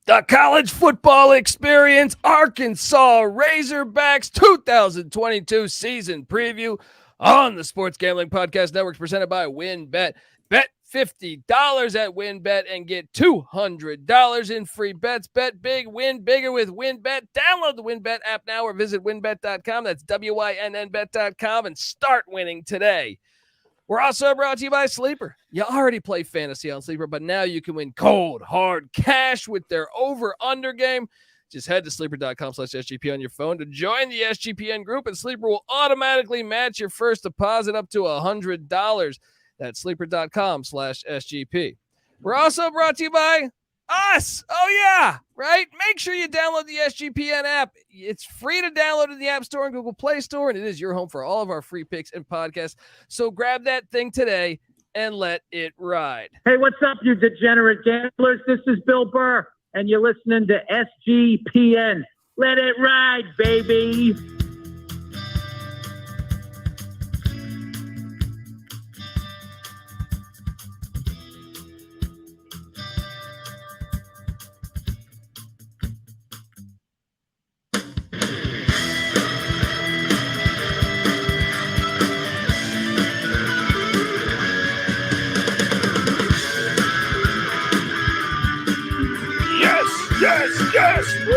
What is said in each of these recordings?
The college football experience, Arkansas Razorbacks 2022 season preview on the Sports Gambling Podcast Network, presented by WynnBET. Bet $50 at WynnBET and get $200 in free bets. Bet big, win bigger with WynnBET. Download the WynnBET app now or visit wynnbet.com. That's WYNNBet.com and start winning today. We're also brought to you by Sleeper. You already play fantasy on Sleeper, but now you can win cold, hard cash with their over-under game. Just head to sleeper.com/SGP on your phone to join the SGPN group, and Sleeper will automatically match your first deposit up to $100. That's sleeper.com/SGP. We're also brought to you by us. Oh, yeah, right? Make sure you download the SGPN app. It's free to download in the App Store and Google Play Store, and it is your home for all of our free picks and podcasts. So grab that thing today and let it ride. Hey, what's up, you degenerate gamblers? This is Bill Burr, and you're listening to SGPN. Let it ride, baby. Yes. Woo!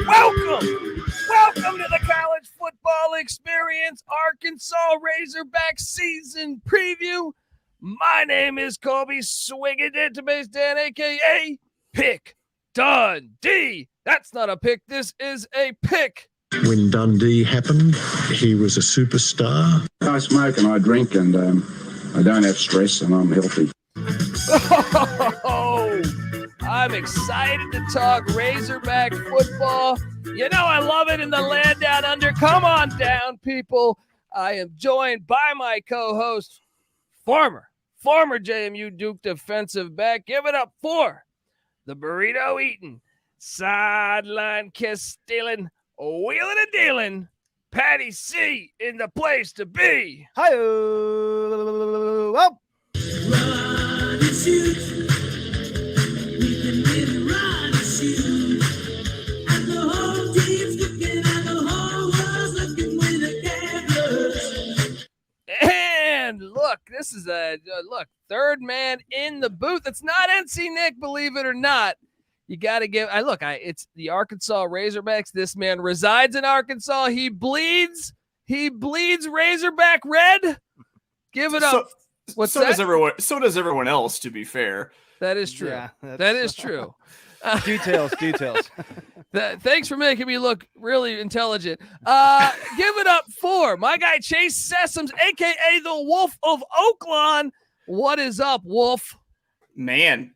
Welcome to the college football experience, Arkansas Razorbacks season preview. My name is Colby Swiggy Dan, a.k.a. Pick Dundee. That's not a pick. This is a pick. When Dundee happened, he was a superstar. I smoke and I drink and I don't have stress and I'm healthy. Oh, I'm excited to talk Razorback football. You know I love it in the land down under. Come on down, people. I am joined by my co-host, former JMU Duke defensive back. Give it up for the burrito eating, sideline kiss stealing, wheeling and dealing, Patty C in the place to be. Hi-oh. Well. Run and shoot. We can really run and shoot. And the whole team's looking and the whole world's looking with the cameras. And look, this is third man in the booth. It's not NC Nick, believe it or not. You got to give. It's the Arkansas Razorbacks. This man resides in Arkansas. He bleeds Razorback red. Give it up. So does everyone else, to be fair. That is true. Yeah, that is true. Details. Thanks for making me look really intelligent. Give it up for my guy Chase Sessoms, a.k.a. the Wolf of Oaklawn. What is up, Wolf? Man,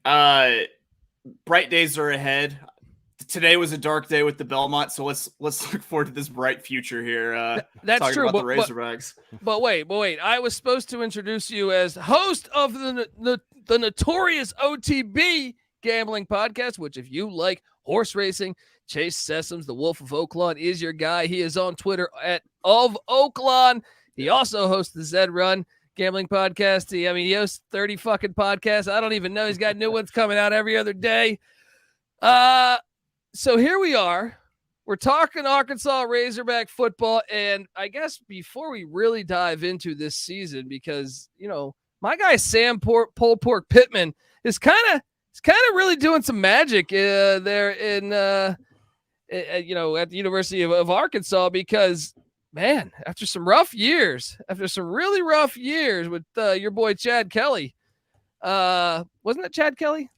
bright days are ahead. Today was a dark day with the Belmont, so let's look forward to this bright future here. That's true. About the Razorbacks. But wait. I was supposed to introduce you as host of the notorious OTB gambling podcast, which if you like horse racing, Chase Sessoms, the Wolf of Oaklawn, is your guy. He is on Twitter at of Oaklawn. He also hosts the Zed Run gambling podcast. He hosts 30 fucking podcasts. I don't even know. He's got new ones coming out every other day. So here we are. We're talking Arkansas Razorback football, and I guess before we really dive into this season, because my guy Sam Pittman is kind of really doing some magic there in at the University of Arkansas, because man, after some really rough years with your boy Chad Kelly, wasn't it Chad Kelly?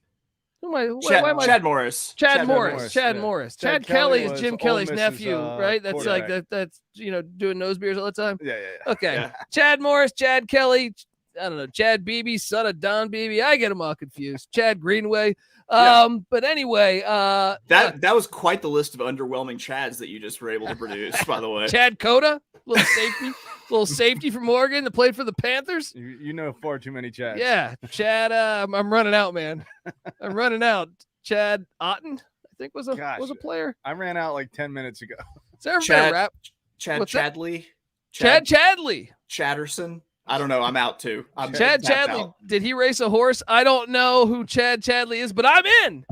Chad Morris. Chad Morris. Chad Kelly is Jim Kelly's nephew, right? That's that's doing nose beers all the time. Yeah. Okay. Yeah. Chad Morris, Chad Kelly, I don't know, Chad Beebe, son of Don Beebe. I get them all confused. Chad Greenway. But anyway, that was quite the list of underwhelming Chads that you just were able to produce, by the way. Chad Cota, little safety from Oregon that played for the Panthers. You know far too many Chads. Yeah, Chad. I'm running out, man. I'm running out. Chad Otten, I think was a player. I ran out like 10 minutes ago. Is there a rap? Chad Chadley. Chad Chadley. Chatterson. I don't know. I'm out too. I'm Chad tapped Chadley, out. did he race a horse? I don't know who Chad Chadley is, but I'm in.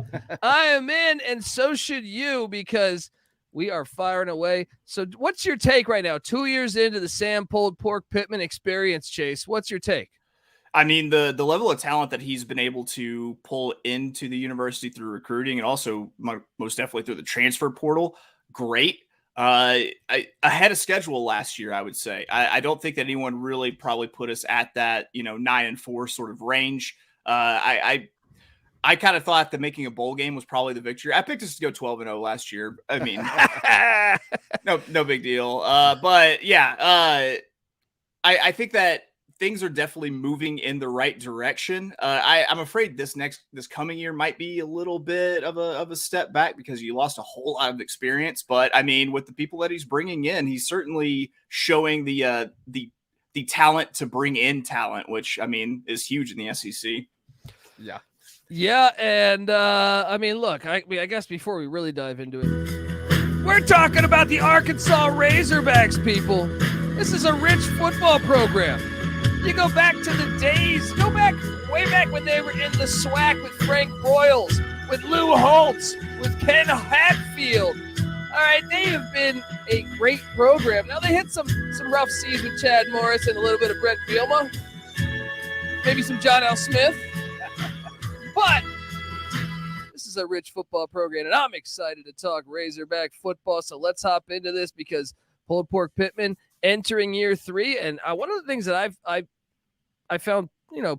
I am in, and so should you, because we are firing away. So what's your take right now? 2 years into the Sam Pulled Pork Pittman experience, Chase. What's your take? I mean, the level of talent that he's been able to pull into the university through recruiting and also most definitely through the transfer portal, great. I had a schedule last year, I would say. I don't think that anyone really probably put us at that, 9-4 sort of range. I kind of thought that making a bowl game was probably the victory. I picked us to go 12-0 last year. I mean, no big deal. But yeah, I think that things are definitely moving in the right direction. I'm afraid this coming year might be a little bit of a step back because you lost a whole lot of experience. But I mean, with the people that he's bringing in, he's certainly showing the talent to bring in talent, which I mean is huge in the SEC. Yeah. Yeah, and I mean, look, I guess before we really dive into it, we're talking about the Arkansas Razorbacks, people. This is a rich football program. You go back to the days, way back when they were in the SWAC with Frank Broyles, with Lou Holtz, with Ken Hatfield. All right, they have been a great program. Now, they hit some rough seas with Chad Morris and a little bit of Brett Bielema, maybe some John L. Smith. But this is a rich football program, and I'm excited to talk Razorback football. So let's hop into this because Pulled Pork Pittman entering year 3, and one of the things that I found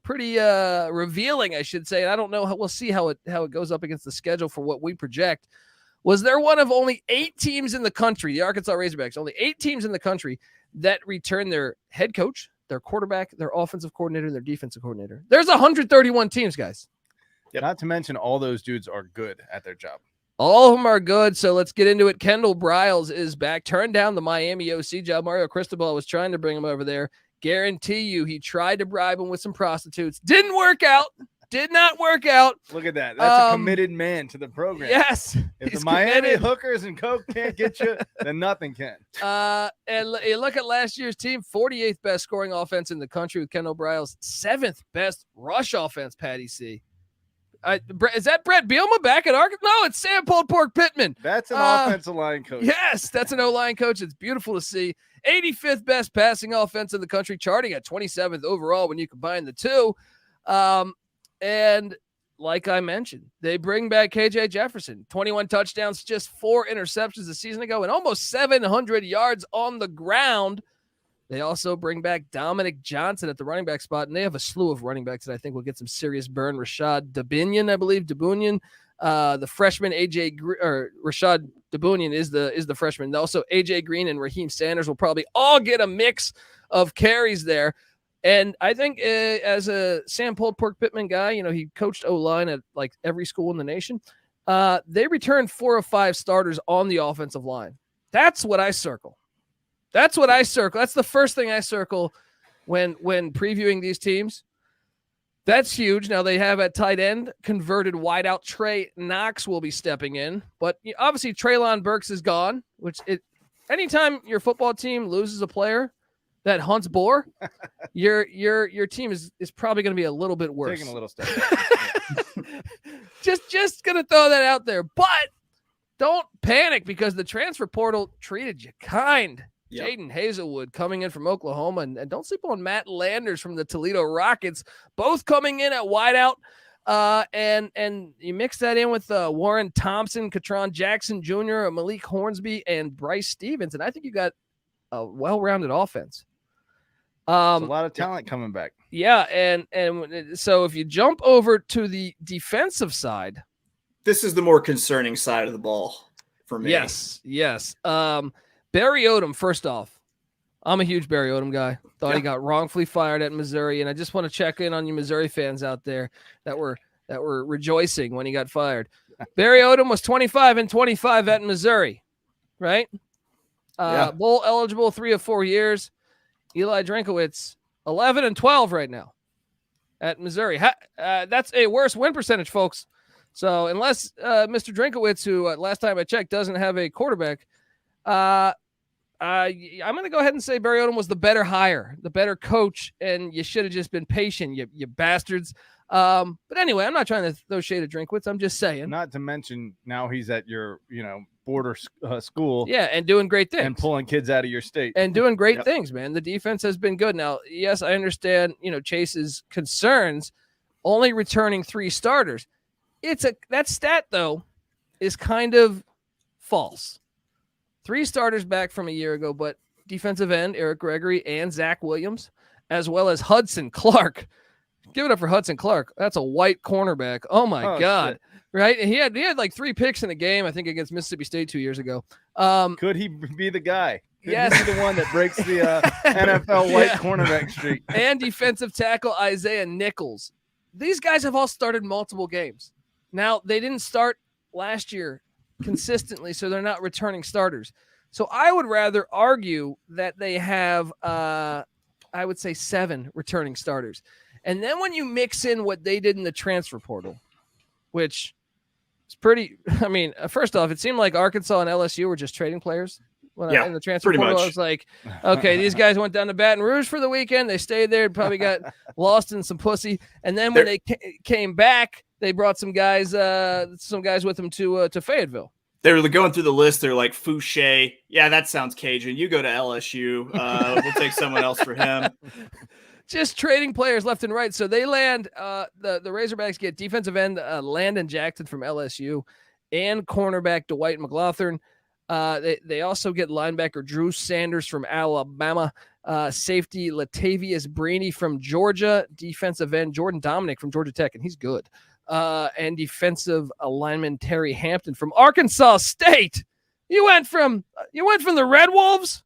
pretty revealing, I should say, and I don't know we'll see how it goes up against the schedule for what we project, was they're one of only 8 teams in the country, the Arkansas Razorbacks, only 8 teams in the country that return their head coach, their quarterback, their offensive coordinator, and their defensive coordinator. There's 131 teams, guys. Yep. Not to mention all those dudes are good at their job. All of them are good, so let's get into it. Kendall Briles is back. Turned down the Miami OC job. Mario Cristobal was trying to bring him over there. Guarantee you he tried to bribe him with some prostitutes. Didn't work out. Did not work out. Look at that. That's a committed man to the program. Yes. If the Miami hookers and coke can't get you, then nothing can. And you look at last year's team, 48th best scoring offense in the country with Kendall Briles, 7th best rush offense, Patty C. Is that Brett Bielema back at Arkansas? No, it's Sam Pulled Pork Pittman. That's an offensive line coach. Yes, that's an O-line coach. It's beautiful to see. 85th best passing offense in the country, charting at 27th overall when you combine the two. And like I mentioned, they bring back KJ Jefferson. 21 touchdowns, just 4 interceptions a season ago, and almost 700 yards on the ground. They also bring back Dominique Johnson at the running back spot, and they have a slew of running backs that I think will get some serious burn. Rashad Dabunion, the freshman Rashad Dabunion is the freshman. Also, AJ Green and Raheem Sanders will probably all get a mix of carries there. And I think as a Sam Pulled Pork Pittman guy, he coached O-line at like every school in the nation. They returned 4 of 5 starters on the offensive line. That's what I circle. That's the first thing I circle when previewing these teams. That's huge. Now they have at tight end converted wideout Trey Knox will be stepping in, but obviously Treylon Burks is gone. Anytime your football team loses a player that hunts boar, your team is probably going to be a little bit worse. Taking a little step. just gonna throw that out there, but don't panic because the transfer portal treated you kind. Yep. Jadon Haselwood coming in from Oklahoma, and don't sleep on Matt Landers from the Toledo Rockets, both coming in at wideout. And you mix that in with Warren Thompson, Katron Jackson Jr., Malik Hornsby, and Bryce Stevens, and I think you got a well-rounded offense. A lot of talent coming back. Yeah, and so if you jump over to the defensive side, this is the more concerning side of the ball for me. Yes. Barry Odom, first off, I'm a huge Barry Odom guy. Thought he got wrongfully fired at Missouri, and I just want to check in on you Missouri fans out there that were rejoicing when he got fired. Barry Odom was 25-25 at Missouri, right? Bowl eligible 3 of 4 years. Eli Drinkowitz, 11-12 right now at Missouri. That's a worse win percentage, folks. So unless Mr. Drinkowitz, who last time I checked doesn't have a quarterback, I'm going to go ahead and say Barry Odom was the better hire, the better coach, and you should have just been patient, you bastards. But anyway, I'm not trying to throw shade at Drinkwitz. I'm just saying. Not to mention now he's at your, border school. Yeah, and doing great things. And pulling kids out of your state. And doing great things, man. The defense has been good. Now, yes, I understand, Chase's concerns, only returning 3 starters. That stat, though, is kind of false. 3 starters back from a year ago, but defensive end, Eric Gregory and Zach Williams, as well as Hudson Clark. Give it up for Hudson Clark. That's a white cornerback. Oh, my God. Shit. Right? And he had like 3 picks in a game, I think, against Mississippi State 2 years ago. Could he be the guy? Could yes. he be the one that breaks the NFL white cornerback streak? And defensive tackle Isaiah Nichols. These guys have all started multiple games. Now, they didn't start last year consistently, so they're not returning starters. So I would rather argue that they have, I would say, 7 returning starters. And then when you mix in what they did in the transfer portal, which is pretty, first off, it seemed like Arkansas and LSU were just trading players. In the transfer portal, I was like, okay, these guys went down to Baton Rouge for the weekend. They stayed there and probably got lost in some pussy. And then when they came back, they brought some guys with them to Fayetteville. They were going through the list. They're like, Fouché. Yeah, that sounds Cajun. You go to LSU. We'll take someone else for him. Just trading players left and right. So they land, the Razorbacks get defensive end Landon Jackson from LSU and cornerback Dwight McLaughlin. They also get linebacker Drew Sanders from Alabama, safety Latavius Brini from Georgia, defensive end Jordan Dominic from Georgia Tech, and he's good. And defensive lineman Terry Hampton from Arkansas State. You went from the Red Wolves?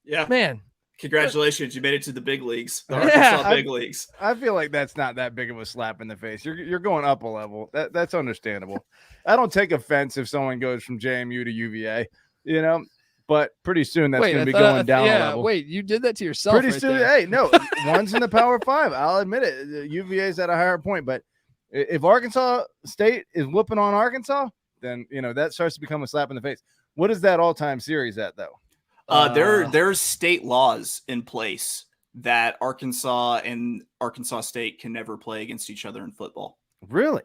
Yeah. Man. Congratulations, you made it to the big leagues. The Arkansas big leagues. I feel like that's not that big of a slap in the face. You're going up a level. That's understandable. I don't take offense if someone goes from JMU to UVA, but pretty soon that's going to be going down a level. Wait, you did that to yourself. Pretty soon, hey, no, one's in the Power 5. I'll admit it. UVA's at a higher point, but if Arkansas State is whooping on Arkansas, then that starts to become a slap in the face. What is that all-time series at though? There's state laws in place that Arkansas and Arkansas State can never play against each other in football. Really?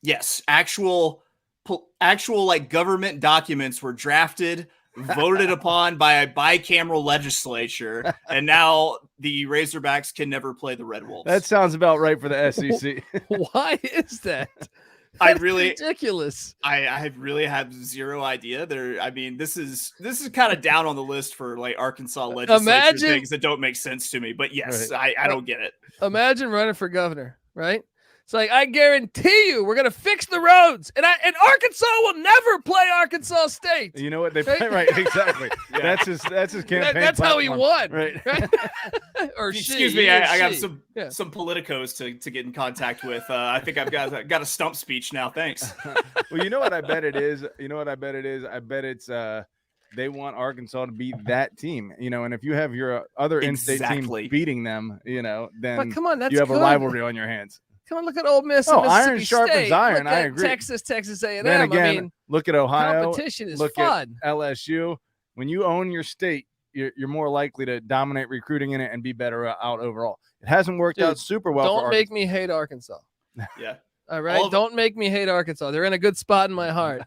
Yes. Actual like government documents were drafted, voted upon by a bicameral legislature, and now the Razorbacks can never play the Red Wolves. That sounds about right for the SEC. Why is that? That's ridiculous. I really have zero idea. This is kind of down on the list for like Arkansas legislature things that don't make sense to me. But yes, right. I don't get it. Imagine running for governor, right? It's like, I guarantee you, we're gonna fix the roads, and Arkansas will never play Arkansas State. You know what they play, right? Exactly. Yeah. That's his campaign. That's how he won, right? Or excuse me, I got some politicos to get in contact with. I think I've got a stump speech now. Thanks. Well, you know what I bet it is. I bet it's they want Arkansas to beat that team. And if you have your other in-state team beating them, then but come on, that's you have good. A rivalry on your hands. Come on, look at Ole Miss. Oh, Mississippi iron sharpens State. iron. Look I at agree. Texas A&M. Then again, look at Ohio. Competition is look fun. At LSU. When you own your state, you're more likely to dominate recruiting in it and be better out overall. It hasn't worked out super well. Don't make me hate Arkansas. Yeah. All right. Don't make me hate Arkansas. They're in a good spot in my heart.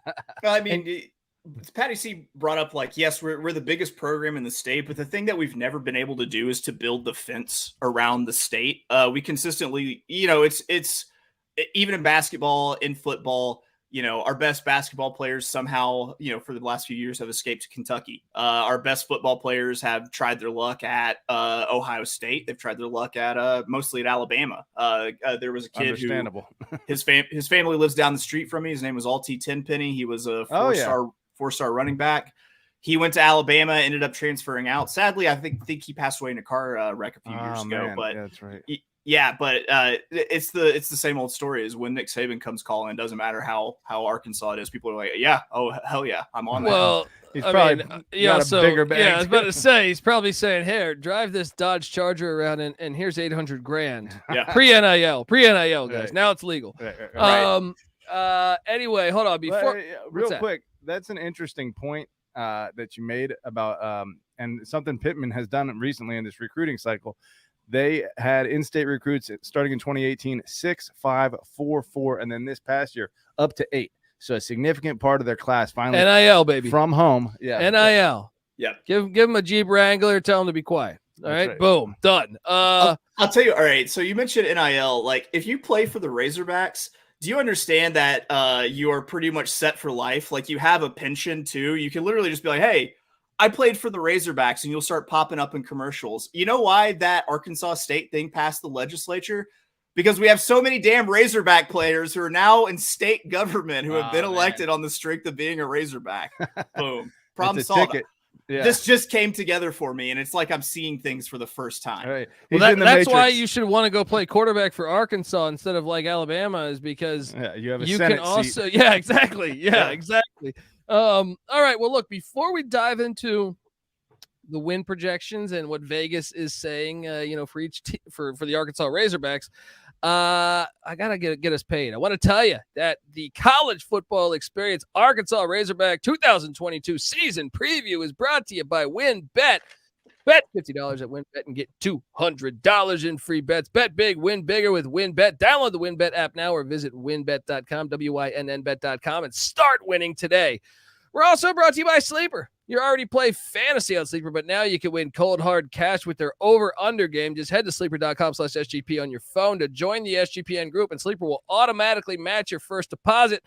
Patty C brought up, like, yes, we're the biggest program in the state, but the thing that we've never been able to do is to build the fence around the state. We consistently, it's even in basketball, in football, our best basketball players somehow, for the last few years have escaped to Kentucky. Our best football players have tried their luck at Ohio State. They've tried their luck at mostly at Alabama. There was a kid who his family lives down the street from me. His name was Alti Tenpenny. He was a four-star running back. He went to Alabama, ended up transferring out. Sadly, I think he passed away in a car wreck a few years ago. But yeah, that's right. It's the same old story as when Nick Saban comes calling. It doesn't matter how Arkansas it is. People are like, yeah, oh hell yeah, I'm on that. Well, he's probably got a bigger bag. Yeah, I was about to say he's probably saying, "Here, drive this Dodge Charger around, and here's $800,000." Yeah, pre NIL, guys. Right. Now it's legal. Right. Anyway, hold on. Before real quick, that's an interesting point. that you made about and something Pittman has done recently in this recruiting cycle. They had in-state recruits starting in 2018, 6, 5, 4, 4, and then this past year up to 8. So a significant part of their class finally NIL, baby. from home. Yeah. NIL. Yeah. Give them a Jeep Wrangler. Tell them to be quiet. All right. right. Boom. Done. I'll tell you. All right. So you mentioned NIL. Like, if you play for the Razorbacks, do you understand that you are pretty much set for life? Like, you have a pension too. You can literally just be like, hey, I played for the Razorbacks, and you'll start popping up in commercials. You know why that Arkansas State thing passed the legislature? Because we have so many damn Razorback players who are now in state government who have been elected on the strength of being a Razorback. Boom. Problem solved. Yeah. This just came together for me, and it's like I'm seeing things for the first time. Right. Well, that's why you should want to go play quarterback for Arkansas instead of like Alabama, is because you have a you Senate can also seat. Yeah, exactly. Yeah, exactly. All right. Well, look, before we dive into the win projections and what Vegas is saying, for each for the Arkansas Razorbacks, I gotta get us paid. I want to tell you that the college football experience Arkansas Razorback 2022 season preview is brought to you by WinBet. Bet $50 at WinBet and get $200 in free bets. Bet big, win bigger with WinBet. Download the WinBet app now or visit winbet.com, WINNBet.com, and start winning today. We're also brought to you by Sleeper. You already play fantasy on Sleeper, but now you can win cold, hard cash with their over-under game. Just head to sleeper.com/SGP on your phone to join the SGPN group, and Sleeper will automatically match your first deposit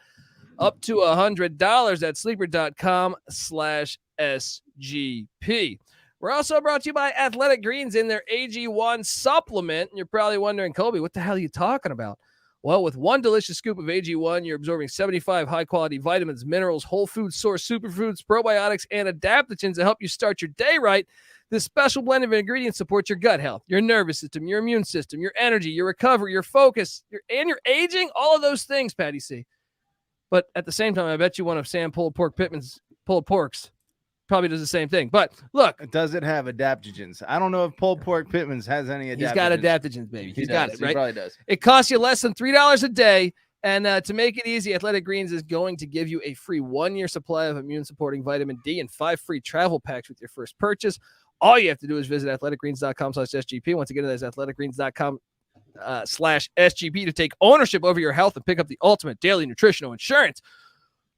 up to $100 at sleeper.com/SGP. We're also brought to you by Athletic Greens in their AG1 supplement. And you're probably wondering, Colby, what the hell are you talking about? Well, with one delicious scoop of AG1, you're absorbing 75 high-quality vitamins, minerals, whole food source superfoods, probiotics, and adaptogens to help you start your day right. This special blend of ingredients supports your gut health, your nervous system, your immune system, your energy, your recovery, your focus, and your aging, all of those things, Patty C. But at the same time, I bet you one of Sam Pittman's pulled porks probably does the same thing. But look, does it have adaptogens? I don't know if pulled pork Pittman's has any adaptogens. He's got adaptogens, baby. He's got it, right? He probably does. It costs you less than $3 a day. And to make it easy, Athletic Greens is going to give you a free 1-year supply of immune-supporting vitamin D and 5 free travel packs with your first purchase. All you have to do is visit athleticgreens.com/SGP. Once again, that's athleticgreens.com/SGP to take ownership over your health and pick up the ultimate daily nutritional insurance.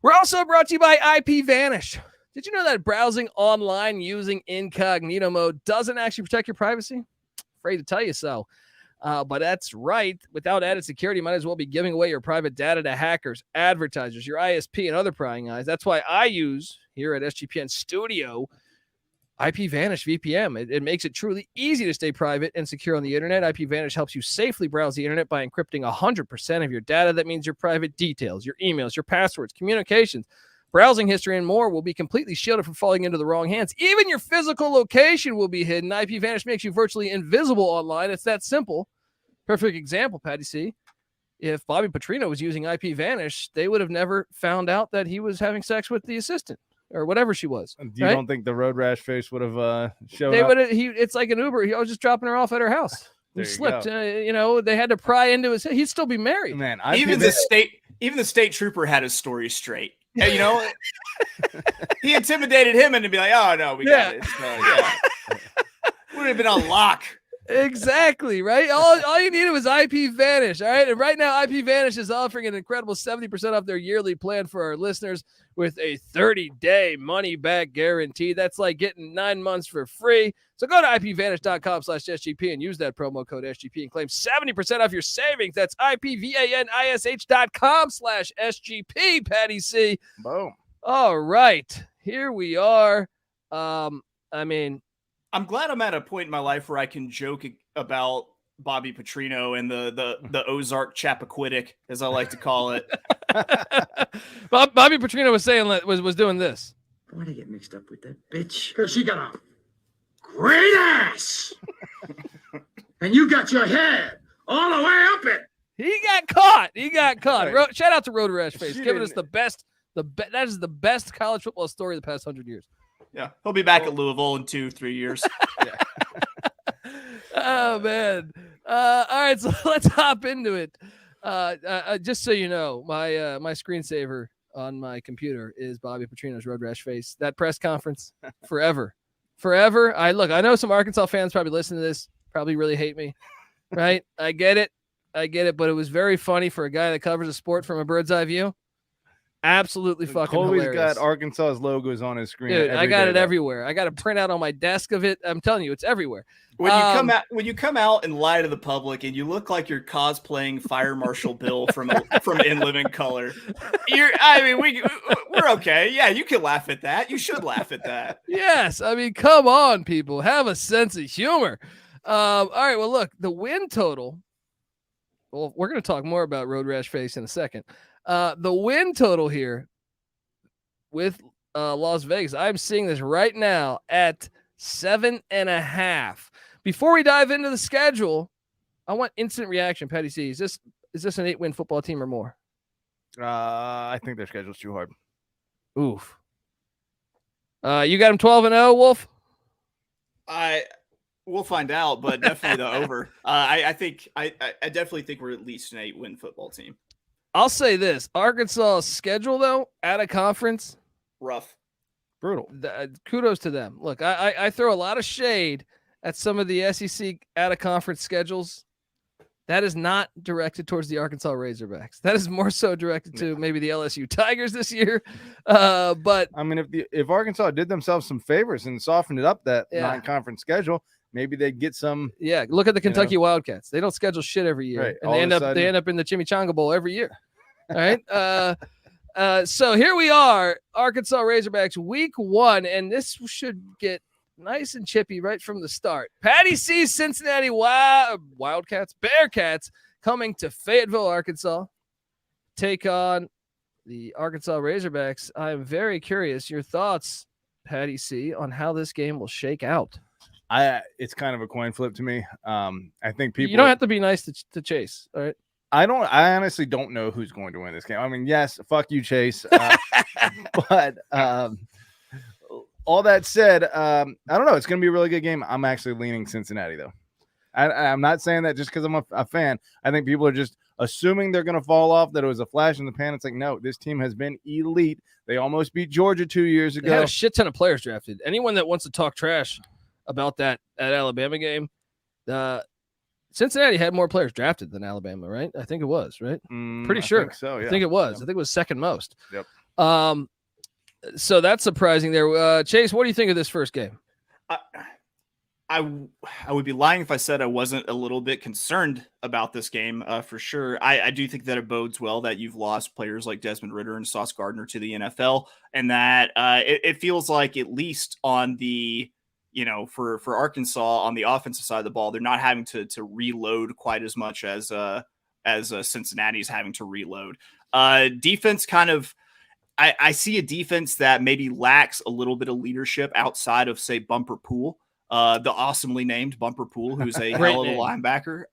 We're also brought to you by IPVanish. Did you know that browsing online using incognito mode doesn't actually protect your privacy? Afraid to tell you so. But that's right. Without added security, you might as well be giving away your private data to hackers, advertisers, your ISP, and other prying eyes. That's why I use, here at SGPN Studio, IPVanish VPN. It makes it truly easy to stay private and secure on the internet. IPVanish helps you safely browse the internet by encrypting 100% of your data. That means your private details, your emails, your passwords, communications, browsing history, and more will be completely shielded from falling into the wrong hands. Even your physical location will be hidden. IPVanish makes you virtually invisible online. It's that simple. Perfect example, Patty C. If Bobby Petrino was using IPVanish, they would have never found out that he was having sex with the assistant or whatever she was. You don't think the road rash face would have showed up? It's like an Uber. I was just dropping her off at her house. He slipped. They had to pry into his. He'd still be married. Man, even the state trooper had his story straight. He intimidated him into be like, oh no, we got it. Would have been on lock. Exactly, right? All you needed was IPVanish, all right? And right now, IPVanish is offering an incredible 70% off their yearly plan for our listeners with a 30-day money-back guarantee. That's like getting 9 months for free. So go to IPVanish.com/SGP and use that promo code SGP and claim 70% off your savings. That's IPVanish.com/SGP, Patty C. Boom. All right, here we are. I'm glad I'm at a point in my life where I can joke about Bobby Petrino and the Ozark Chappaquiddick, as I like to call it. Bobby Petrino was saying was doing this. Why'd I get mixed up with that bitch? Because she got a great ass. And you got your head all the way up it. He got caught. Right. Shout out to Road Rash Face, giving us the best. That is the best college football story of the past 100 years. Yeah, he'll be back at Louisville in 2-3 years. Oh man! All right, so let's hop into it. Just so you know, my screensaver on my computer is Bobby Petrino's Road Rash face. That press conference, forever. I know some Arkansas fans probably listen to this, probably really hate me, right? I get it, but it was very funny for a guy that covers a sport from a bird's eye view. Absolutely fucking Colby's hilarious. got Arkansas's logos on his screen. Dude, I got it though. everywhere. I got a printout on my desk of it. I'm telling you, it's everywhere. When you come out and lie to the public and you look like you're cosplaying Fire Marshal Bill from In Living Color, we're okay. Yeah, you can laugh at that. You should laugh at that. Yes, I mean, come on, people, have a sense of humor. All right, well, look, the win total. Well, we're going to talk more about Road Rash face in a second. The win total here with Las Vegas, I'm seeing this right now at 7.5. Before we dive into the schedule, I want instant reaction. Patty C, is this an 8-win football team or more? I think their schedule's too hard. Oof. You got them 12-0, Wolf? We'll find out, but definitely the over. I definitely think we're at least an 8-win football team. I'll say this: Arkansas' schedule, though, out of conference, rough, brutal. Kudos to them. Look, I throw a lot of shade at some of the SEC out of conference schedules. That is not directed towards the Arkansas Razorbacks. That is more so directed to maybe the LSU Tigers this year. But I mean, if Arkansas did themselves some favors and softened it up that non-conference schedule, maybe they'd get some. Yeah, look at the Kentucky Wildcats. They don't schedule shit every year, right. And they end up in the Chimichanga Bowl every year. All right. So here we are, Arkansas Razorbacks week 1, and this should get nice and chippy right from the start. Patty C's Cincinnati Wildcats, Bearcats coming to Fayetteville, Arkansas, take on the Arkansas Razorbacks. I'm very curious your thoughts, Patty C, on how this game will shake out. It's kind of a coin flip to me. I think people. You don't have to be nice to Chase. All right. I honestly don't know who's going to win this game. I mean, yes, fuck you, Chase. But all that said, I don't know. It's going to be a really good game. I'm actually leaning Cincinnati, though. I'm not saying that just because I'm a fan. I think people are just assuming they're going to fall off, that it was a flash in the pan. It's like, no, this team has been elite. They almost beat Georgia 2 years ago. They had a shit ton of players drafted. Anyone that wants to talk trash about that at Alabama game, Cincinnati had more players drafted than Alabama, right? I think it was, right? Pretty sure. I think so, yeah. I think it was. I think it was second most. Yep. So that's surprising there. Chase, what do you think of this first game? I would be lying if I said I wasn't a little bit concerned about this game for sure. I do think that it bodes well that you've lost players like Desmond Ridder and Sauce Gardner to the NFL, and that it feels like at least on the for Arkansas on the offensive side of the ball, they're not having to reload quite as much as Cincinnati's having to reload. Defense kind of. I see a defense that maybe lacks a little bit of leadership outside of, say, Bumper Poole, the awesomely named Bumper Poole, who's a hell of a linebacker.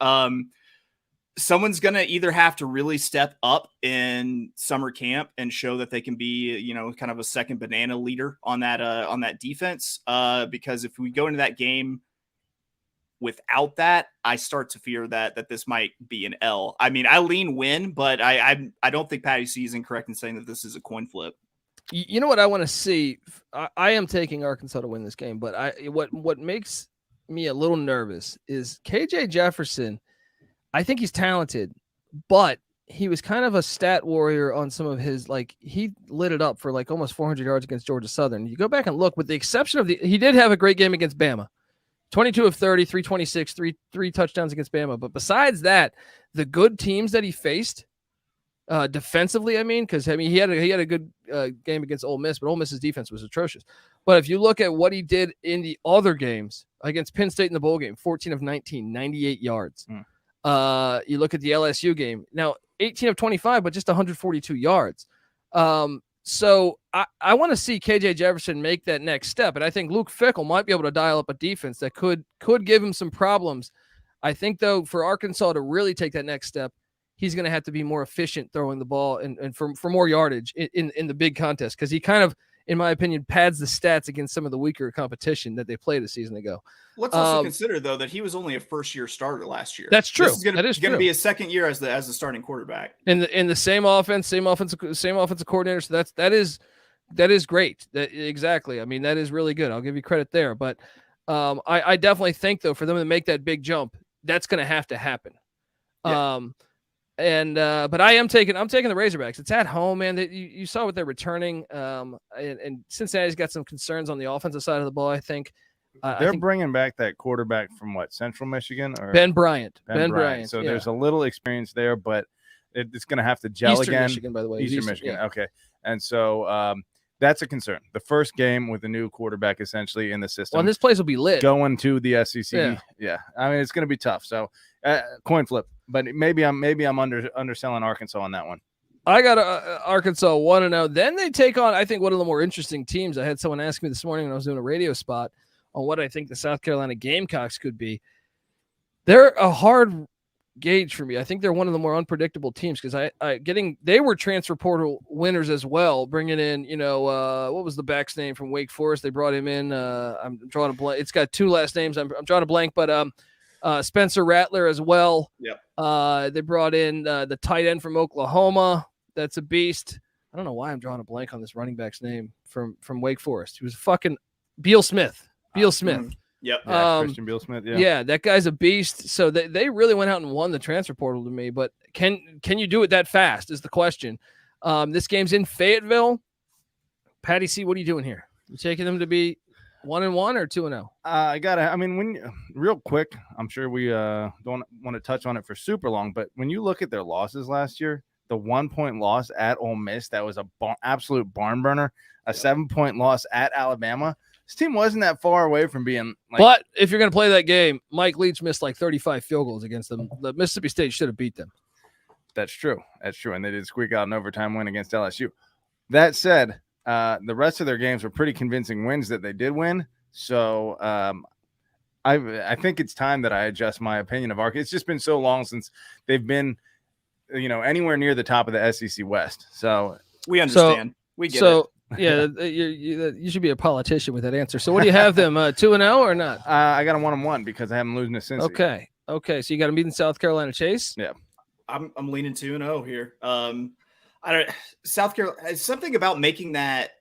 Someone's going to either have to really step up in summer camp and show that they can be, kind of a second banana leader on that defense. Because if we go into that game without that, I start to fear that this might be an L. I mean, I lean win, but I don't think Patty C is incorrect in saying that this is a coin flip. You know what I want to see? I am taking Arkansas to win this game, but what makes me a little nervous is KJ Jefferson. I think he's talented, but he was kind of a stat warrior on some of his, he lit it up for almost 400 yards against Georgia Southern. You go back and look, with the exception of he did have a great game against Bama. 22 of 30, 326, three touchdowns against Bama. But besides that, the good teams that he faced defensively, he had a good game against Ole Miss, but Ole Miss's defense was atrocious. But if you look at what he did in the other games against Penn State in the bowl game, 14 of 19, 98 yards. You look at the LSU game, now 18 of 25, but just 142 yards. So I want to see KJ Jefferson make that next step. And I think Luke Fickell might be able to dial up a defense that could give him some problems. I think, though, for Arkansas to really take that next step, he's going to have to be more efficient throwing the ball and for more yardage in the big contest. Because he kind of, in my opinion, pads the stats against some of the weaker competition that they played a season ago. Let's also consider, though, that he was only a first-year starter last year. That's true. This is going to true. be his second year as the starting quarterback. In the same offense, same offensive coordinator. So that is great. Exactly. I mean, that is really good. I'll give you credit there. But I definitely think, though, for them to make that big jump, that's going to have to happen. Yeah. But I'm taking the Razorbacks. It's at home, man. You saw what they're returning. And Cincinnati's got some concerns on the offensive side of the ball, I think. They're bringing back that quarterback from Central Michigan? Or Ben Bryant. Ben Bryant. So there's a little experience there, but it's going to have to gel Eastern again. Michigan, by the way. Eastern Michigan. Yeah. Okay. And so that's a concern. The first game with a new quarterback essentially in the system. Well, this place will be lit. Going to the SEC. Yeah. I mean, it's going to be tough. So coin flip. But maybe I'm underselling Arkansas on that one. I got Arkansas 1-0. Then they take on, I think, one of the more interesting teams. I had someone ask me this morning when I was doing a radio spot on what I think the South Carolina Gamecocks could be. They're a hard gauge for me. I think they're one of the more unpredictable teams because they were transfer portal winners as well, bringing in, what was the back's name from Wake Forest? They brought him in. I'm drawing a blank. It's got two last names. I'm drawing a blank, but Spencer Rattler as well. Yep. They brought in the tight end from Oklahoma. That's a beast. I don't know why I'm drawing a blank on this running back's name from Wake Forest. He was fucking Beal Smith. Smith. Yep. Christian Beal Smith. Yeah. Yeah, that guy's a beast. So they really went out and won the transfer portal to me. But can you do it that fast is the question. This game's in Fayetteville. Patty C, what are you doing here? You taking them to be 1-1 or 2-0? Real quick, I'm sure we don't want to touch on it for super long, but when you look at their losses last year, the 1-point loss at Ole Miss, that was a absolute barn burner. A 7-point loss at Alabama. This team wasn't that far away from being but if you're going to play that game, Mike Leach missed 35 field goals against them. The Mississippi State should have beat them. That's true. And they did squeak out an overtime win against LSU. That said, the rest of their games were pretty convincing wins that they did win. So I think it's time that I adjust my opinion of Arkansas. It's just been so long since they've been, anywhere near the top of the SEC West. So we understand. We get it. Yeah, you should be a politician with that answer. So what do you have them, 2-0 or not? I got them 1-1 because I haven't losing to Cincy. Okay. So you got them beating South Carolina Chase? Yeah. I'm leaning 2-0 here. South Carolina, something about making that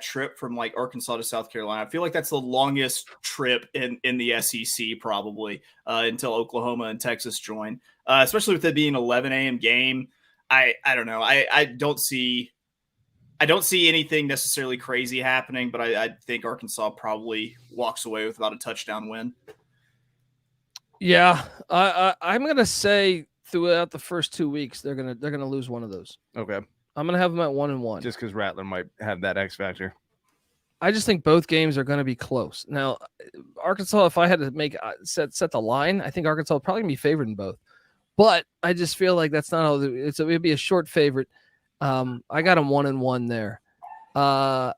trip from Arkansas to South Carolina. I feel like that's the longest trip in the SEC probably until Oklahoma and Texas join, especially with it being an 11 a.m. game. I don't know. I don't see anything necessarily crazy happening, but I think Arkansas probably walks away with about a touchdown win. Yeah, I'm gonna say throughout the first 2 weeks they're gonna lose one of those. Okay, I'm gonna have them at 1-1. Just because Rattler might have that X factor. I just think both games are gonna be close. Now, Arkansas, if I had to make set the line, I think Arkansas would probably be favored in both. But I just feel like that's not all. It'd be a short favorite. I got them 1-1 there.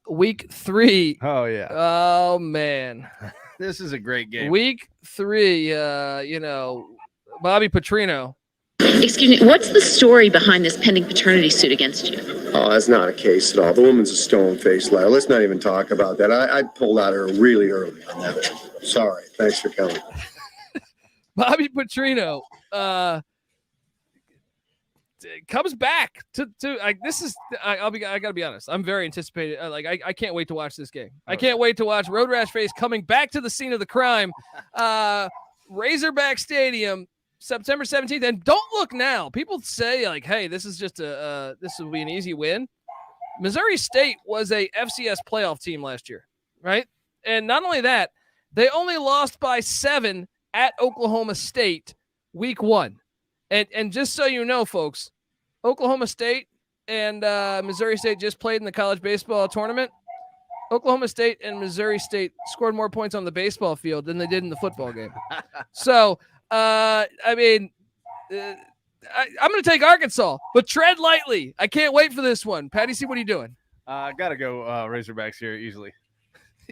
Week 3. Oh yeah. Oh man, this is a great game. Week 3. Bobby Petrino. Excuse me. What's the story behind this pending paternity suit against you? Oh, that's not a case at all. The woman's a stone-faced liar. Let's not even talk about that. I pulled out her really early on that one. Sorry. Thanks for coming. Bobby Petrino. Comes back to this is I gotta be honest. I'm very anticipated. I can't wait to watch this game. I can't wait to watch Road Rash Face coming back to the scene of the crime. Razorback Stadium, September 17th. And don't look now. People say hey, this is just this will be an easy win. Missouri State was a FCS playoff team last year, right? And not only that, they only lost by 7 at Oklahoma State week 1. And just so you know, folks, Oklahoma State and Missouri State just played in the college baseball tournament. Oklahoma State and Missouri State scored more points on the baseball field than they did in the football game. So, I'm going to take Arkansas, but tread lightly. I can't wait for this one. Patty C, what are you doing? I got to go Razorbacks here easily.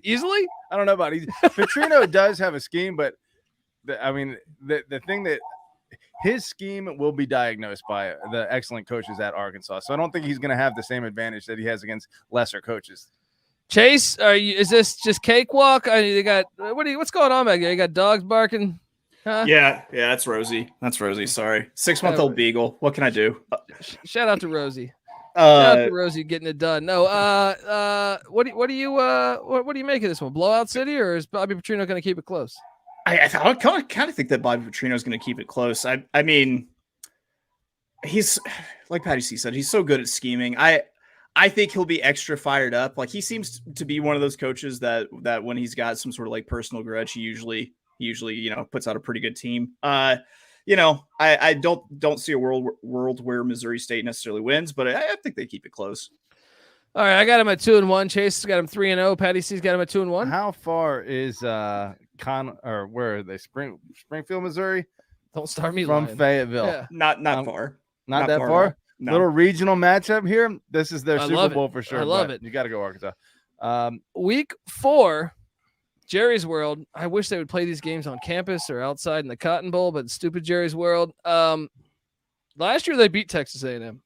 Easily? I don't know about easy. Petrino does have a scheme, but the thing that his scheme will be diagnosed by the excellent coaches at Arkansas. So I don't think he's going to have the same advantage that he has against lesser coaches. Chase, is this just cakewalk? What's going on back there? You got dogs barking? Huh? Yeah, that's Rosie. That's Rosie. Sorry, 6-month-old beagle. What can I do? Shout out to Rosie. Shout out to Rosie getting it done. No, what do you make of this one? Blowout city, or is Bobby Petrino going to keep it close? I kind of think that Bobby Petrino is going to keep it close. I mean, he's like Patty C said, he's so good at scheming. I think he'll be extra fired up. Like, he seems to be one of those coaches that when he's got some sort of like personal grudge, he usually puts out a pretty good team. I don't see a world where Missouri State necessarily wins, but I think they keep it close. All right, I got him at 2-1. Chase has got him 3-0. Patty C's got him at 2-1. How far is where are they? Springfield, Missouri? Don't start me from lying. Fayetteville. Yeah. Not far. Not that far. No. Little regional matchup here. This is their I Super love Bowl it. for sure. I love it. You got to go Arkansas. Week 4, Jerry's World. I wish they would play these games on campus or outside in the Cotton Bowl, but stupid Jerry's World. Last year they beat Texas A&M.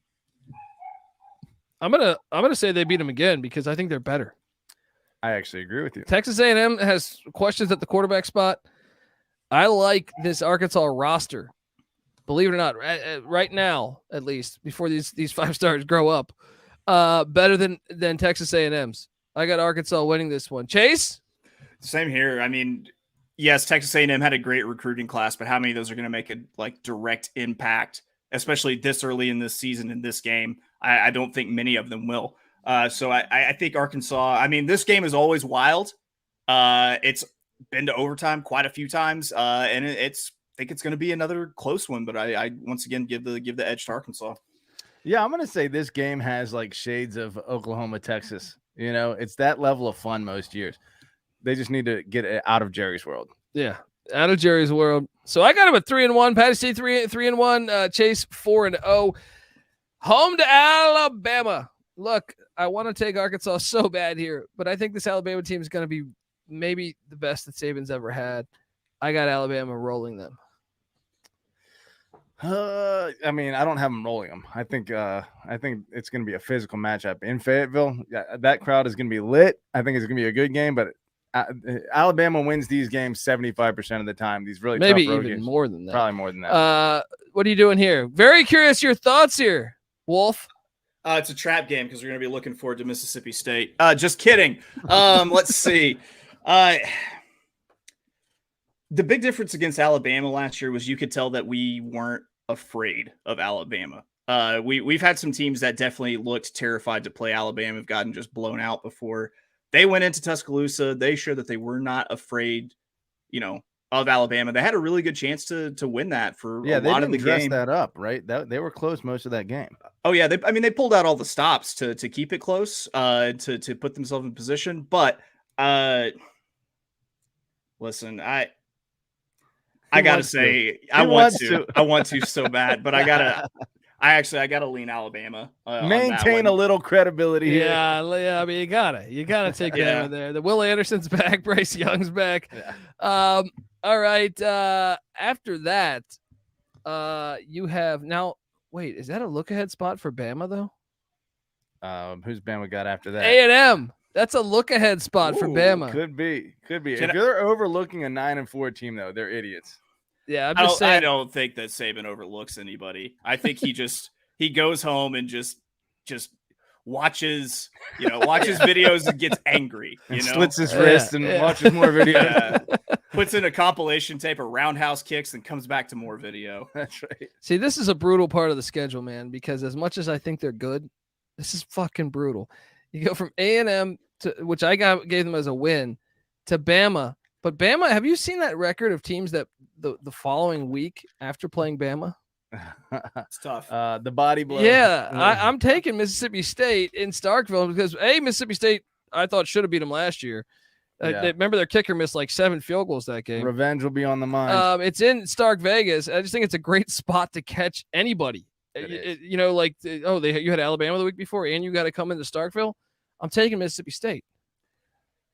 I'm gonna say they beat them again because I think they're better. I actually agree with you. Texas A&M has questions at the quarterback spot. I like this Arkansas roster. Believe it or not, right now, at least, before these 5 stars grow up, better than Texas A&M's. I got Arkansas winning this one. Chase? Same here. I mean, yes, Texas A&M had a great recruiting class, but how many of those are going to make a direct impact, especially this early in this season in this game? I don't think many of them will. So I think Arkansas, I mean, this game is always wild. It's been to overtime quite a few times, and I think it's going to be another close one, but I once again give the edge to Arkansas. Yeah, I'm going to say this game has like shades of Oklahoma, Texas. You know, it's that level of fun most years. They just need to get it out of Jerry's world. Yeah, out of Jerry's world. So I got him at 3-1. Patty C 3-1. Chase 4-0. Home to Alabama. Look, I want to take Arkansas so bad here, but I think this Alabama team is going to be maybe the best that Saban's ever had. I got Alabama rolling them. I mean, I don't have them rolling them. I think it's going to be a physical matchup in Fayetteville. Yeah, that crowd is going to be lit. I think it's going to be a good game, but Alabama wins these games 75% of the time. These really maybe tough road even games. more than that. Probably more than that. What are you doing here? Very curious your thoughts here, Wolf. It's a trap game because we're going to be looking forward to Mississippi State. Just kidding. Let's see. The big difference against Alabama last year was you could tell that we weren't afraid of Alabama. We've had some teams that definitely looked terrified to play Alabama, have gotten just blown out before. They went into Tuscaloosa. They showed that they were not afraid, of Alabama. They had a really good chance to win that for a lot of the dress game. that up, right? They were close most of that game. Oh yeah, they pulled out all the stops to keep it close, to put themselves in position. But listen, I gotta say, I want to so bad, but I gotta lean Alabama. Maintain a little credibility here. Yeah. I mean, you gotta take Bama there. The Will Anderson's back, Bryce Young's back. Yeah. All right. After that, you have now. Wait, is that a look ahead spot for Bama though? Who's Bama got after that? A&M. That's a look ahead spot for Bama. Could be. If they're overlooking a 9-4 team, though, they're idiots. Yeah, I'm just saying. I don't think that Saban overlooks anybody. I think he goes home and just watches videos and gets angry. Slits his wrist and watches more videos. Puts in a compilation tape of roundhouse kicks and comes back to more video. That's right. See, this is a brutal part of the schedule, man, because as much as I think they're good, this is fucking brutal. You go from A&M to, which I gave them as a win, to Bama. But Bama, have you seen that record of teams that the following week after playing Bama? It's tough. The body blow. Yeah, I'm taking Mississippi State in Starkville because Mississippi State I thought should have beat them last year. Remember their kicker missed like 7 field goals that game. Revenge will be on the mind. It's in Stark Vegas. I just think it's a great spot to catch anybody. You had Alabama the week before, and you got to come into Starkville. I'm taking Mississippi State.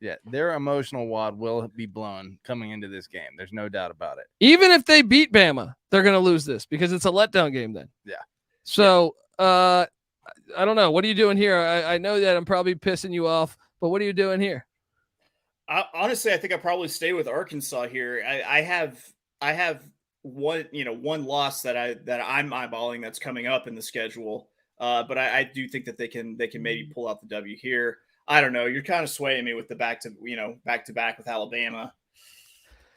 Yeah, their emotional wad will be blown coming into this game. There's no doubt about it. Even if they beat Bama, they're going to lose this because it's a letdown game then. Yeah. So I don't know. What are you doing here? I know that I'm probably pissing you off, But what are you doing here? Honestly, I think I probably stay with Arkansas here. I have one loss that I'm eyeballing that's coming up in the schedule. But I do think that they can maybe pull out the W here. I don't know. You're kind of swaying me with the back to back with Alabama.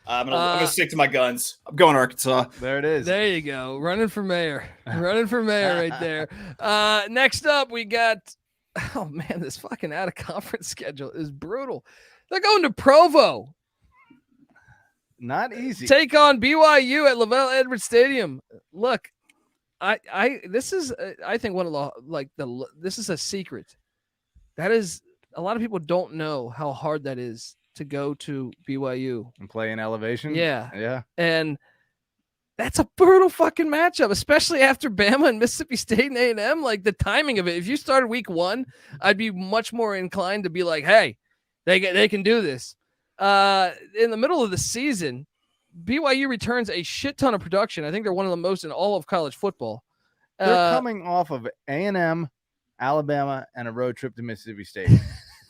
I'm gonna stick to my guns. I'm going Arkansas. There it is. There you go. Running for mayor. Running for mayor right there. Next up, we got, oh man, this fucking out of conference schedule is brutal. They're going to Provo. Not easy. Take on BYU at Lavelle Edwards Stadium. Look, this is I think one of the this is a secret. That is, a lot of people don't know how hard that is to go to BYU and play in elevation. Yeah. And that's a brutal fucking matchup, especially after Bama and Mississippi State and A&M. Like, the timing of it. If you started week 1, I'd be much more inclined to be like, hey, they can do this. In the middle of the season, BYU returns a shit ton of production. I think they're one of the most in all of college football. They're coming off of A&M, Alabama, and a road trip to Mississippi State.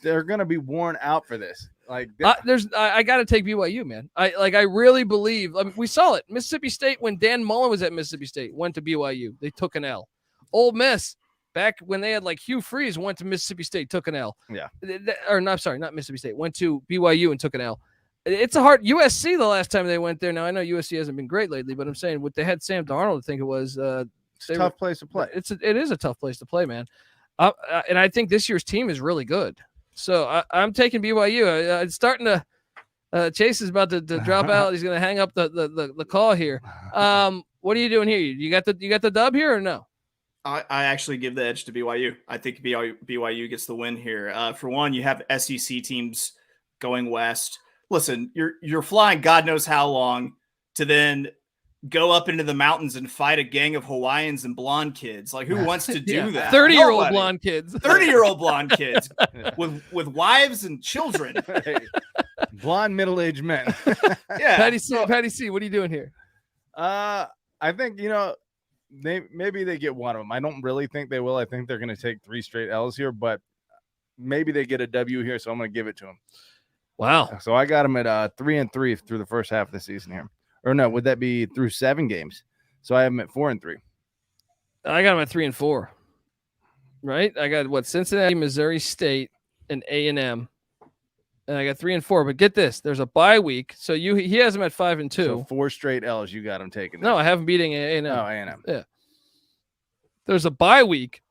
They're going to be worn out for this. Like, I got to take BYU, man. I really believe. I mean, we saw it. Mississippi State, when Dan Mullen was at Mississippi State, went to BYU. They took an L. Ole Miss, back when they had like Hugh Freeze, went to Mississippi State, took an L. Yeah. Or not Mississippi State. Went to BYU and took an L. It's a hard USC the last time they went there. Now I know USC hasn't been great lately, but I'm saying what they had Sam Darnold, I think it was. It's a tough place to play. It is a tough place to play, man. And I think this year's team is really good. So I'm taking BYU. It's starting to. Chase is about to drop out. He's going to hang up the call here. What are you doing here? You got the dub here or no? I actually give the edge to BYU. I think BYU gets the win here. For one, you have SEC teams going west. Listen, you're flying God knows how long to then go up into the mountains and fight a gang of Hawaiians and blonde kids. Like, who wants to do that? 30-year-old blonde kids. 30-year-old blonde kids with wives and children. Blonde middle-aged men. Yeah. Patty C, what are you doing here? I think, maybe they get one of them. I don't really think they will. I think they're going to take 3 straight L's here, but maybe they get a W here, so I'm going to give it to them. Wow. So I got them at 3-3 through the first half of the season here. Or no, would that be through 7 games? So I have them at 4-3. I got them at 3-4. Right? I got Cincinnati, Missouri State, and A&M. And I got 3-4. But get this, there's a bye week. So he has them at 5-2. So 4 straight L's you got them taking. No, I have them beating A&M. Oh, A&M. Yeah. There's a bye week.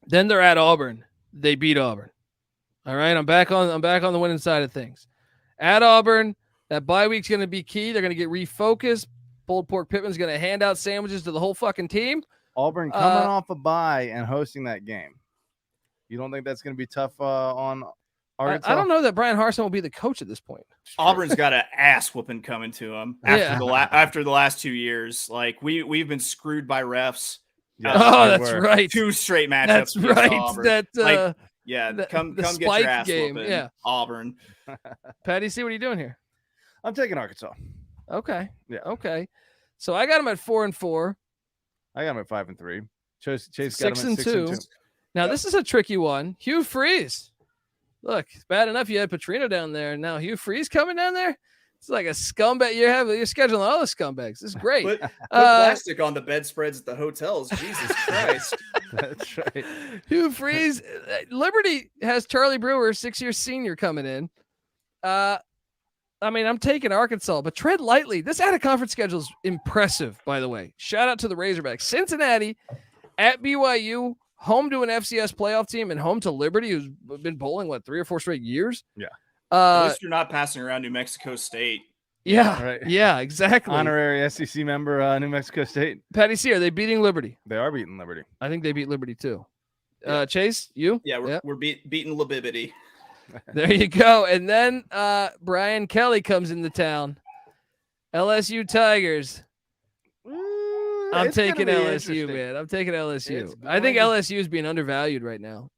Then they're at Auburn. They beat Auburn. All right, I'm back on the winning side of things. At Auburn, that bye week's going to be key. They're going to get refocused. Pulled Pork Pittman's going to hand out sandwiches to the whole fucking team. Auburn coming off a bye and hosting that game. You don't think that's going to be tough on Arkansas? I don't know that Brian Harsin will be the coach at this point. Auburn's got an ass whooping coming to them after the last 2 years. Like, we've been screwed by refs. Yeah, that's right. 2 straight matchups. That's right. Auburn. Come get your ass game. whooping, yeah. Auburn. Patty C, what are you doing here? I'm taking Arkansas. Okay. Yeah. Okay. So I got him at 4-4. I got him at 5-3. Chase got 6-2. Now this is a tricky one. Hugh Freeze. Look, it's bad enough you had Petrino down there. Now Hugh Freeze coming down there. It's like a scumbag. You're scheduling all the scumbags. This is great. Put plastic on the bedspreads at the hotels. Jesus Christ. That's right. Hugh Freeze. Liberty has Charlie Brewer, 6-year senior, coming in. I'm taking Arkansas, but tread lightly. This out-of-conference schedule is impressive, by the way. Shout out to the Razorbacks. Cincinnati at BYU, home to an FCS playoff team, and home to Liberty, who's been bowling, 3 or 4 straight years? Yeah. At least you're not passing around New Mexico State. Yeah, right. Yeah, exactly. Honorary SEC member, New Mexico State. Patty C, are they beating Liberty? They are beating Liberty. I think they beat Liberty too. Chase, you? Yeah, we're beating Libibity. There you go. And then Brian Kelly comes into town. LSU Tigers. I'm taking LSU, man. I'm taking LSU. I think LSU is being undervalued right now.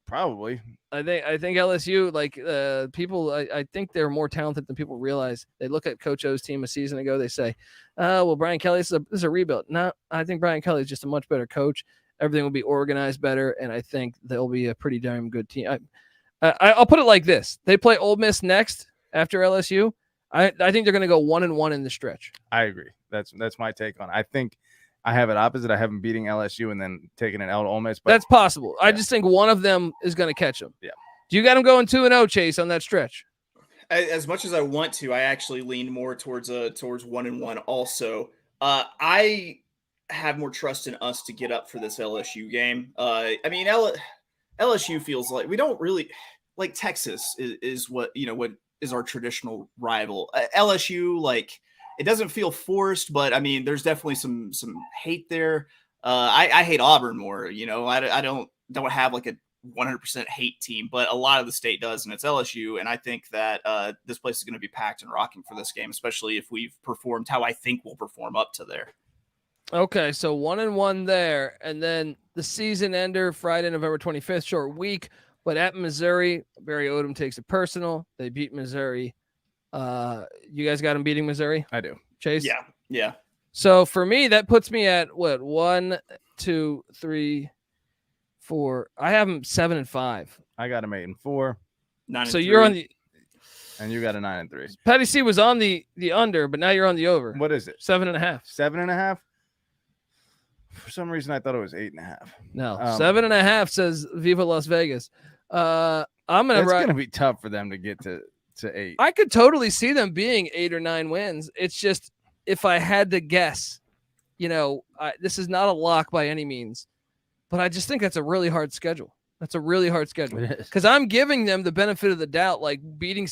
Probably. I think LSU, people, I think they're more talented than people realize. They look at Coach O's team a season ago. They say, well, Brian Kelly, this is a rebuild. No, I think Brian Kelly is just a much better coach. Everything will be organized better, and I think they'll be a pretty damn good team. I'll put it like this: they play Ole Miss next after LSU. I think they're going to go 1-1 in the stretch. I agree. That's my take on it. I think I have it opposite. I have them beating LSU and then taking an L to Ole Miss. But that's possible. Yeah. I just think one of them is going to catch them. Yeah. Do you got them going 2-0, Chase, on that stretch? As much as I want to, I actually lean more towards 1-1 also. I have more trust in us to get up for this LSU game. I mean, LSU feels like we don't really like Texas is what is our traditional rival. LSU, like, it doesn't feel forced, but I mean, there's definitely some hate there. I hate Auburn more. I don't have like a 100% hate team, but a lot of the state does, and it's LSU. And I think that this place is going to be packed and rocking for this game, especially if we've performed how I think we'll perform up to there. Okay, so 1-1 there, and then the season ender Friday, November 25th, short week, but at Missouri, Barry Odom takes it personal. They beat Missouri. You guys got them beating Missouri? I do. Chase? Yeah. So for me, that puts me at what? 1, 2, 3, 4. I have them 7-5. I got them 8-4. 9-3. So you're on the. And you got a 9-3. Patty C was on the under, but now you're on the over. What is it? 7.5. 7.5. For some reason, I thought it was 8.5. No, 7.5 says Viva Las Vegas. I'm gonna. It's gonna be tough for them to get to 8. I could totally see them being 8 or 9 wins. It's just if I had to guess, this is not a lock by any means, but I just think that's a really hard schedule. That's a really hard schedule because I'm giving them the benefit of the doubt, like beating.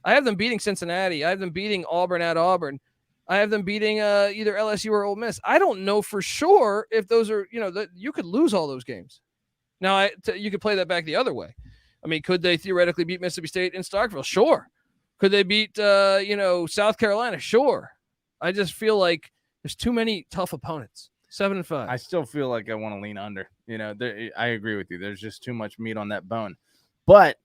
I have them beating Cincinnati. I have them beating Auburn at Auburn. I have them beating either LSU or Ole Miss. I don't know for sure if those are, you could lose all those games. Now, you could play that back the other way. I mean, could they theoretically beat Mississippi State in Starkville? Sure. Could they beat, South Carolina? Sure. I just feel like there's too many tough opponents. 7-5. I still feel like I want to lean under. I agree with you. There's just too much meat on that bone. But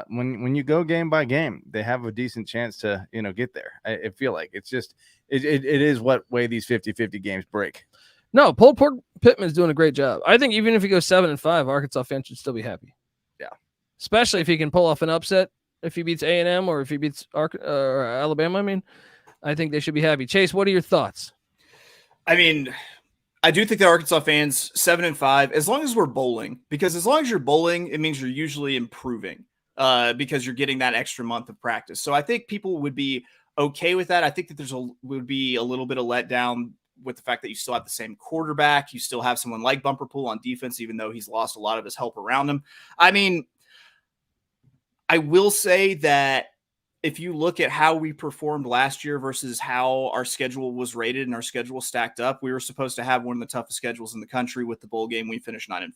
when you go game by game, they have a decent chance to get there. I feel like it's just it is what way these 50-50 games break. No, Pulled Pork Pittman's doing a great job. I think even if he goes 7-5, Arkansas fans should still be happy. Yeah, especially if he can pull off an upset. If he beats A&M or if he beats Alabama, I think they should be happy. Chase, what are your thoughts? I mean, I do think that Arkansas fans 7-5, as long as we're bowling, because as long as you're bowling, it means you're usually improving because you're getting that extra month of practice. So I think people would be okay with that. I think that would be a little bit of letdown with the fact that you still have the same quarterback. You still have someone like Bumper Pool on defense, even though he's lost a lot of his help around him. I mean, I will say that if you look at how we performed last year versus how our schedule was rated and our schedule stacked up, we were supposed to have one of the toughest schedules in the country. With the bowl game, we finished 9-4,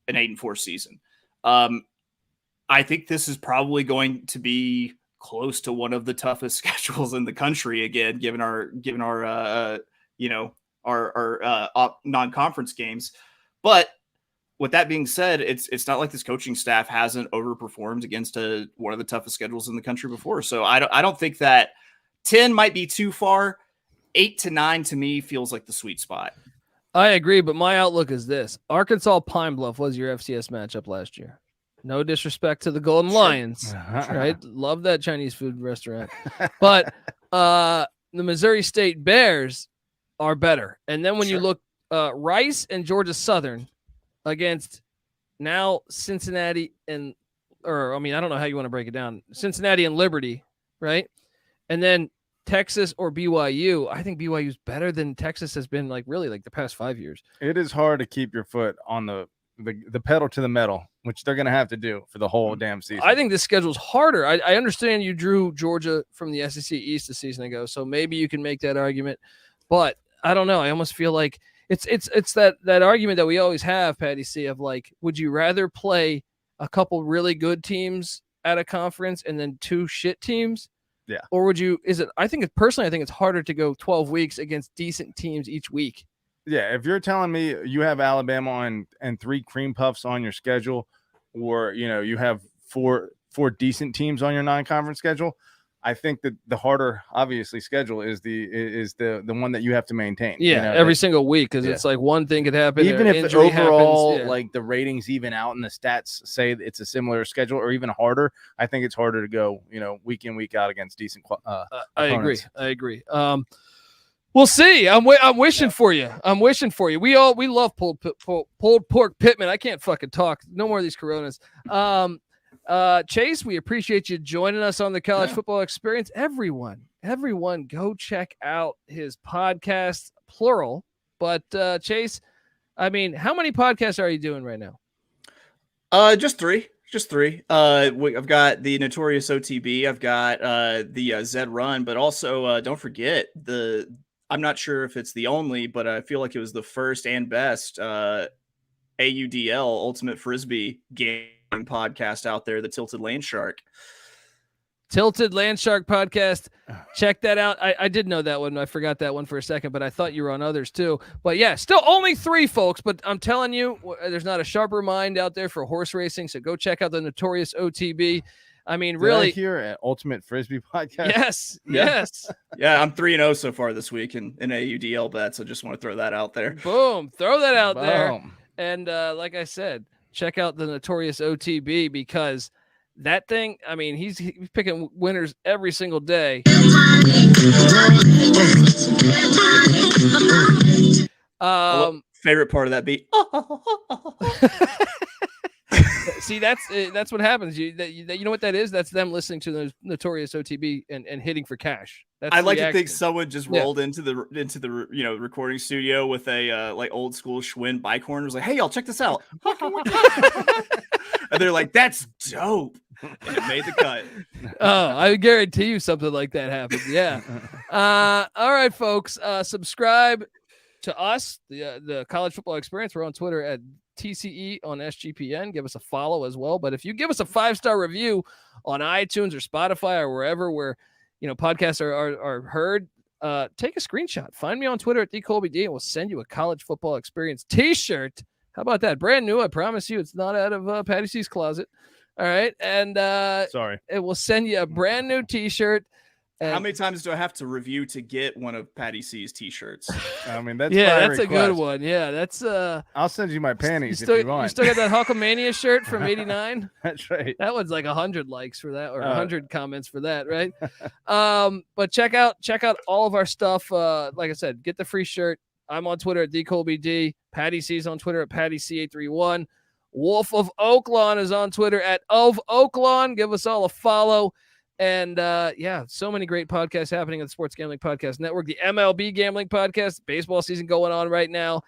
an 8-4 season. I think this is probably going to be close to one of the toughest schedules in the country again, given our non-conference games. But with that being said, it's not like this coaching staff hasn't overperformed against one of the toughest schedules in the country before. So I don't think that 10 might be too far. 8 to 9 to me feels like the sweet spot. I agree, but my outlook is this: Arkansas Pine Bluff was your FCS matchup last year. No disrespect to the Golden Lions, right? Love that Chinese food restaurant, but the Missouri State Bears are better. And then when you look, Rice and Georgia Southern against now Cincinnati I don't know how you want to break it down. Cincinnati and Liberty, right? And then Texas or BYU. I think BYU is better than Texas has been the past 5 years. It is hard to keep your foot on the pedal to the metal, which they're going to have to do for the whole damn season. I think this schedule's harder. I understand you drew Georgia from the SEC East a season ago, so maybe you can make that argument. But I don't know. I almost feel like it's that argument that we always have, Patty C, of would you rather play a couple really good teams at a conference and then 2 shit teams? Yeah. Or I think it's harder to go 12 weeks against decent teams each week. Yeah. If you're telling me you have Alabama and 3 cream puffs on your schedule, or, you have four decent teams on your non-conference schedule, I think that the harder, obviously, schedule is the one that you have to maintain. Yeah, every single week, because it's like one thing could happen. Even if overall, happens, like the ratings even out and the stats say it's a similar schedule or even harder, I think it's harder to go, week in, week out against decent. I agree. We'll see. I'm wishing for you. We love pulled pork Pittman. I can't fucking talk. No more of these Coronas. Chase, we appreciate you joining us on the College Football Experience. Everyone, go check out his podcast, plural. But Chase, I mean, how many podcasts are you doing right now? Just three. I've got the Notorious OTB. I've got the Zed Run, but also don't forget I'm not sure if it's the only, but I feel like it was the first and best AUDL Ultimate Frisbee game podcast out there, the Tilted Land Shark podcast. Check that out. I did know that one. I forgot that one for a second, but I thought you were on others too. But yeah, still only 3 folks, but I'm telling you, there's not a sharper mind out there for horse racing. So go check out the Notorious OTB. I mean, really, here at Ultimate Frisbee podcast. Yes. Yeah, I'm 3-0 so far this week in AUDL bets. I just want to throw that out there. Boom, throw that out there. And like I said, check out the Notorious OTB, because that thing, I mean, he's picking winners every single day. Favorite part of that beat. See, that's what happens. You know what that is? That's them listening to the Notorious OTB and hitting for cash. I like to think someone just rolled into the recording studio with a like old school Schwinn bike horn. Was like, "Hey, y'all, check this out!" And they're like, "That's dope," and it made the cut. Oh, I guarantee you something like that happens. Yeah. All right, folks. Subscribe to us, the College Football Experience. We're on Twitter at TCE on SGPN. Give us a follow as well. But if you give us a 5-star review on iTunes or Spotify or wherever where podcasts are heard, take a screenshot. Find me on Twitter at TheColbyD, and we'll send you a College Football Experience t-shirt. How about that? Brand new. I promise you, it's not out of Patty C's closet. All right, and sorry, it will send you a brand new t-shirt. How many times do I have to review to get one of Patty C's t-shirts? I mean, that's a good one. Yeah, that's I'll send you my panties if you want. You still got that Hulkamania shirt from '89? That's right. That one's like 100 likes for that, or 100 comments for that, right? But check out all of our stuff. Like I said, get the free shirt. I'm on Twitter at TheColbyD. Patty C's on Twitter at PattyC831. Wolf of Oaklawn is on Twitter at of Oaklawn. Give us all a follow. And so many great podcasts happening on the Sports Gambling Podcast Network. The MLB Gambling Podcast, baseball season going on right now.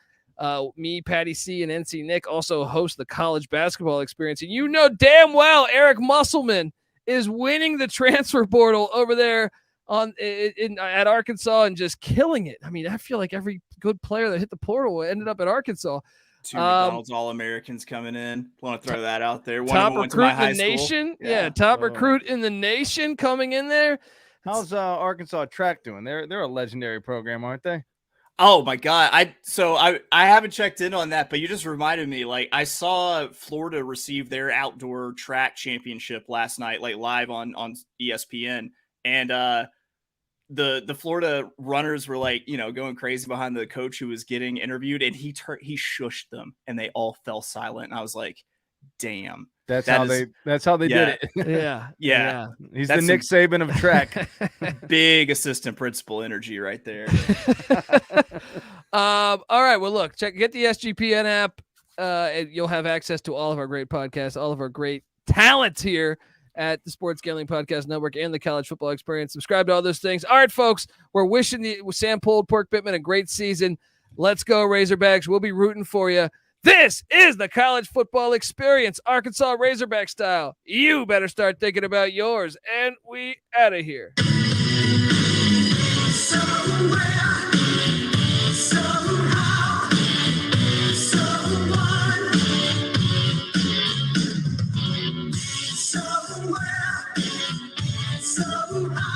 Me, Patty C, and NC Nick also host the College Basketball Experience. And you know damn well Eric Musselman is winning the transfer portal over there at Arkansas and just killing it. I mean, I feel like every good player that hit the portal ended up at Arkansas. 2 McDonald's All-Americans coming in. Want to throw that out there. One top of them went to my high recruit in the school. nation. Yeah, top recruit in the nation coming in there. How's Arkansas track doing? They're a legendary program, aren't they? Oh my God. I haven't checked in on that, but you just reminded me, like I saw Florida receive their outdoor track championship last night, like live on ESPN. And the Florida runners were like, going crazy behind the coach who was getting interviewed, and he shushed them and they all fell silent. And I was like, damn. That's how they did it. Yeah. He's the Nick Saban of track. Big assistant principal energy right there. All right. Well, look, get the SGPN app. And you'll have access to all of our great podcasts, all of our great talent here at the Sports Gambling Podcast Network and the College Football Experience. Subscribe to all those things. All right, folks, we're wishing Sam Pulled Pork Pittman a great season. Let's go, Razorbacks. We'll be rooting for you. This is the College Football Experience, Arkansas Razorback style. You better start thinking about yours. And we out of here. Somehow